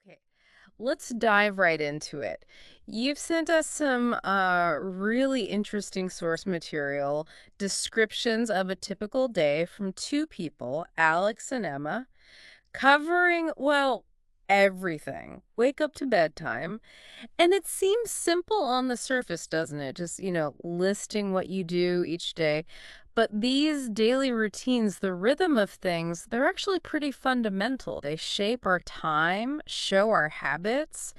Okay, let's dive right into it. You've sent us some really interesting source material, descriptions of a typical day from two people, Alex and Emma, covering, well, everything. Wake up to bedtime. And it seems simple on the surface, doesn't it? Just, listing what you do each day. But these daily routines, the rhythm of things, they're actually pretty fundamental. They shape our time, show our habits,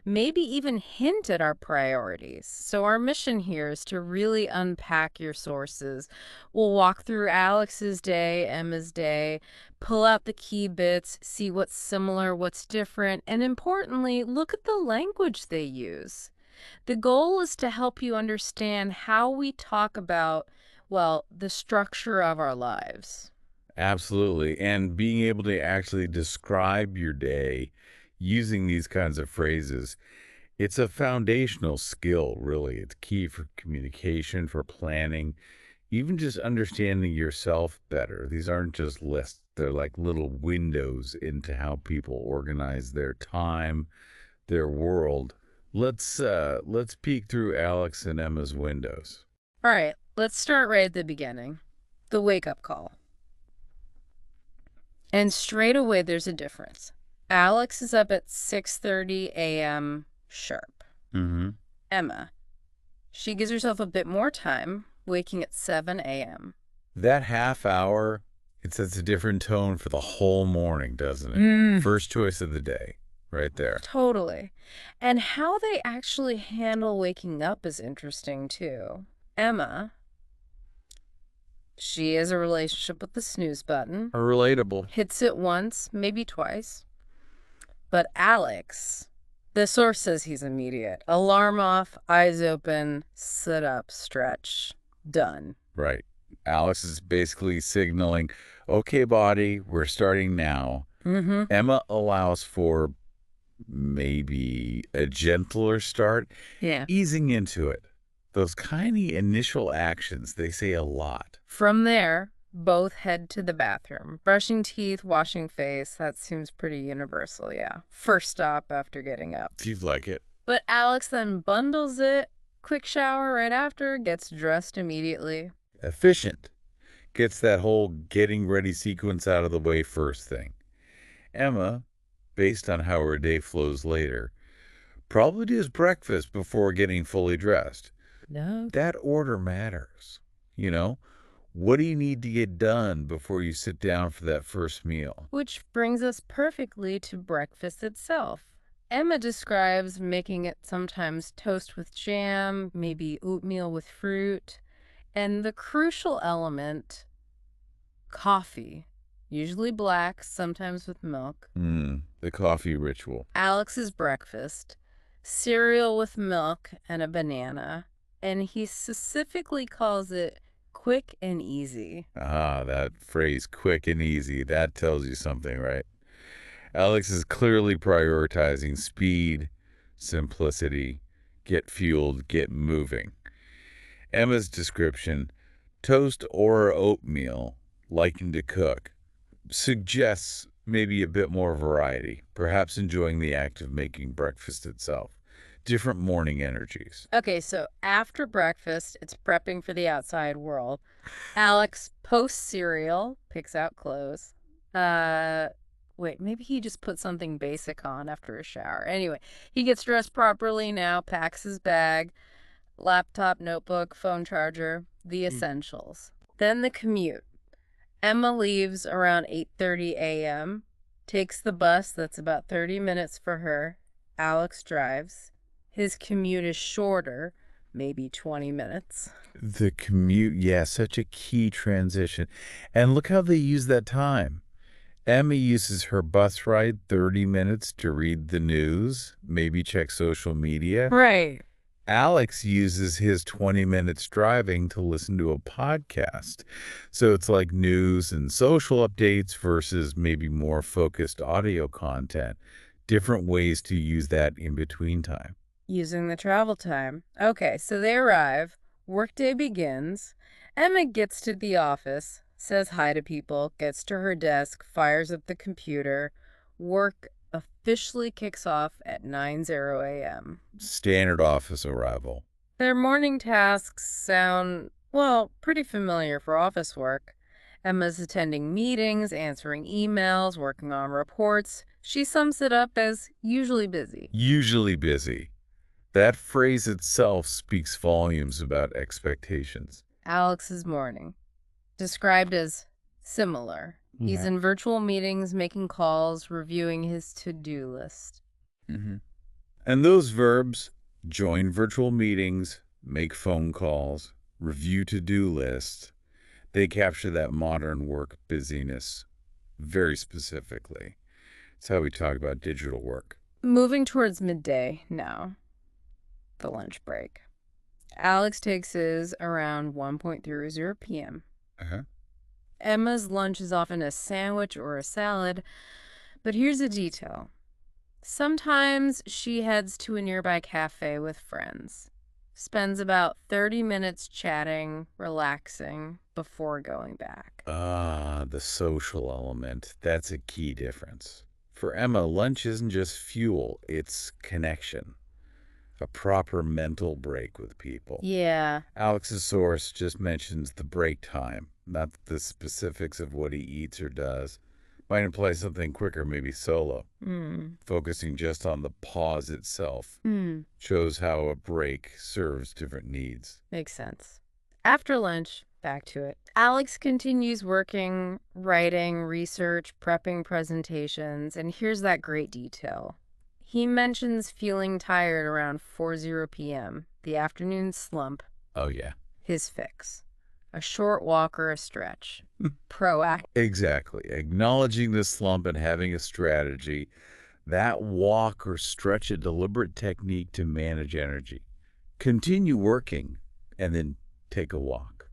maybe even hint at our priorities. So, our mission here is to really unpack your sources. We'll walk through Alex's day, Emma's day, pull out the key bits, see what's similar, what's different, and importantly, look at the language they use. The goal is to help you understand how we talk about, well, the structure of our lives. Absolutely. And being able to actually describe your day using these kinds of phrases, it's a foundational skill, really. It's key for communication, for planning, even just understanding yourself better. These aren't just lists. They're like little windows into how people organize their time, their world. Let's peek through Alex and Emma's windows. All right, let's start right at the beginning. The wake up call. And straight away there's a difference. Alex is up at 6:30 a.m. sharp. Mm-hmm. Emma, she gives herself a bit more time, waking at 7 a.m. That half hour, it sets a different tone for the whole morning, doesn't it? Mm. First choice of the day, right there. Totally. And how they actually handle waking up is interesting too. Emma, she has a relationship with the snooze button, Relatable. hits it once, maybe twice. But Alex, the source says he's immediate. Alarm off, eyes open, sit up, stretch, done. Right. Alex is basically signaling, okay, body, we're starting now. Mm-hmm. Emma allows for maybe a gentler start, Yeah. easing into it. Those tiny initial actions, they say a lot. From there, both head to the bathroom. Brushing teeth, washing face, that seems pretty universal, yeah. First stop after getting up. Seems like it. But Alex then bundles it, quick shower right after, gets dressed immediately. Efficient. Gets that whole getting ready sequence out of the way first thing. Emma, based on how her day flows later, probably does breakfast before getting fully dressed. No. That order matters. You know, what do you need to get done before you sit down for that first meal? Which brings us perfectly to breakfast itself. Emma describes making it sometimes toast with jam, maybe oatmeal with fruit, and the crucial element, coffee. Usually black, sometimes with milk. The coffee ritual. Alex's breakfast, cereal with milk and a banana, and he specifically calls it quick and easy. Ah, that phrase, quick and easy, that tells you something, right? Alex is clearly prioritizing speed, simplicity, get fueled, get moving. Emma's description, toast or oatmeal, liking to cook, suggests maybe a bit more variety, perhaps enjoying the act of making breakfast itself. Different morning energies. Okay, so after breakfast, it's prepping for the outside world. Alex posts cereal, picks out clothes. Wait, maybe he just put something basic on after a shower. Anyway, he gets dressed properly now, packs his bag, laptop, notebook, phone charger, the essentials. Then the commute. Emma leaves around 8:30 a.m., takes the bus that's about 30 minutes for her. Alex drives. His commute is shorter, maybe 20 minutes. The commute, yeah, such a key transition. And look how they use that time. Emma uses her bus ride 30 minutes to read the news, maybe check social media. Right. Alex uses his 20 minutes driving to listen to a podcast. So it's like news and social updates versus maybe more focused audio content. Different ways to use that in between time. Using the travel time. Okay, so they arrive. Workday begins. Emma gets to the office, says hi to people, gets to her desk, fires up the computer. Work officially kicks off at 9:00 a.m. Standard office arrival. Their morning tasks sound, well, pretty familiar for office work. Emma's attending meetings, answering emails, working on reports. She sums it up as usually busy. Usually busy. That phrase itself speaks volumes about expectations. Alex's morning, described as similar. He's Yeah. in virtual meetings, making calls, reviewing his to-do list. hmm And those verbs, join virtual meetings, make phone calls, review to-do lists, they capture that modern work busyness very specifically. It's how we talk about digital work. Moving towards midday now, the lunch break. Alex takes his around 1:30 p.m. Uh-huh. Emma's lunch is often a sandwich or a salad, but here's a detail. Sometimes she heads to a nearby cafe with friends, spends about 30 minutes chatting, relaxing, before going back. The social element. That's a key difference. For Emma, lunch isn't just fuel, it's connection. A proper mental break with people. Yeah. Alex's source just mentions the break time, not the specifics of what he eats or does. Might imply something quicker, maybe solo. Focusing just on the pause itself shows how a break serves different needs. Makes sense. After lunch, back to it. Alex continues working, writing, research, prepping presentations, and here's that great detail. He mentions feeling tired around 4:00 p.m., the afternoon slump, Oh, yeah. his fix. A short walk or a stretch. Proactive. Exactly. Acknowledging the slump and having a strategy. That walk or stretch a deliberate technique to manage energy. Continue working and then take a walk.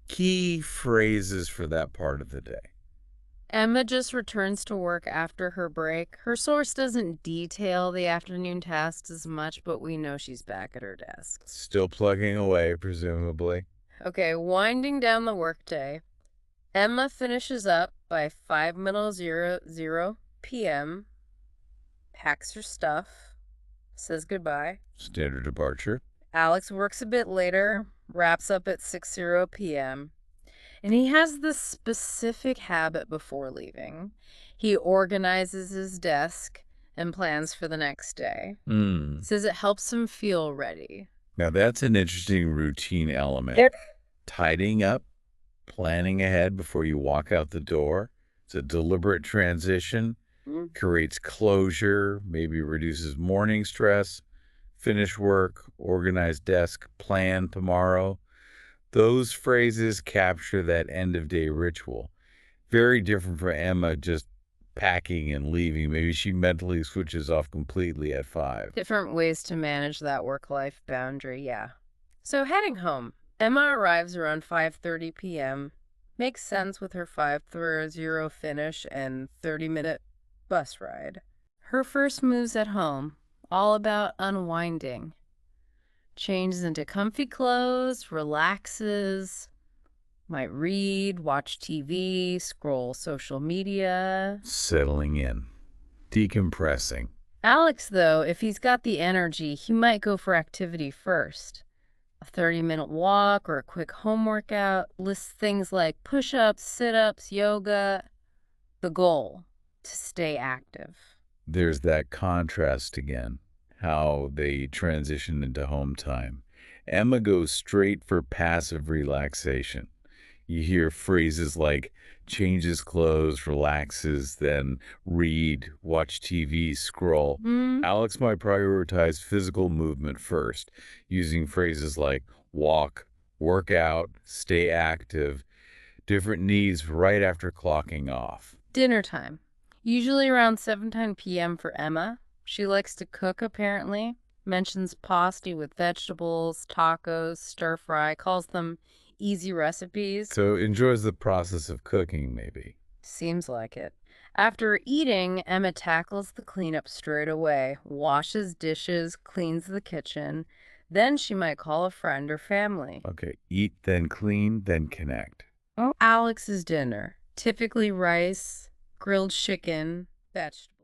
Key phrases for that part of the day. Emma just returns to work after her break. Her source doesn't detail the afternoon tasks as much, but we know she's back at her desk. Still plugging away, presumably. Okay, winding down the workday. Emma finishes up by 5:00 p.m., packs her stuff, says goodbye. Standard departure. Alex works a bit later, wraps up at 6:00 p.m., and he has this specific habit before leaving. He organizes his desk and plans for the next day. Says it helps him feel ready. Now that's an interesting routine element. Tidying up, planning ahead before you walk out the door. It's a deliberate transition, creates closure, maybe reduces morning stress, finish work, organize desk, plan tomorrow. Those phrases capture that end-of-day ritual. Very different from Emma just packing and leaving. Maybe she mentally switches off completely at 5. Different ways to manage that work-life boundary, yeah. So heading home, Emma arrives around 5:30 p.m. Makes sense with her 5:30 finish and 30-minute bus ride. Her first moves at home, all about unwinding. Changes into comfy clothes, relaxes, might read, watch TV, scroll social media. Settling in. Decompressing. Alex, though, if he's got the energy, he might go for activity first. A 30-minute walk or a quick home workout, lists things like push-ups, sit-ups, yoga. The goal, to stay active. There's that contrast again, how they transition into home time. Emma goes straight for passive relaxation. You hear phrases like changes clothes, relaxes, then read, watch TV, scroll. Alex might prioritize physical movement first, using phrases like walk, work out, stay active, different needs right after clocking off. Dinner time. Usually around 7:10 p.m. for Emma. She likes to cook, apparently. Mentions pasta with vegetables, tacos, stir fry, calls them easy recipes. So enjoys the process of cooking, maybe. Seems like it. After eating, Emma tackles the cleanup straight away, washes dishes, cleans the kitchen. Then she might call a friend or family. Okay, eat, then clean, then connect. Alex's dinner. Typically rice, grilled chicken, Vegetables.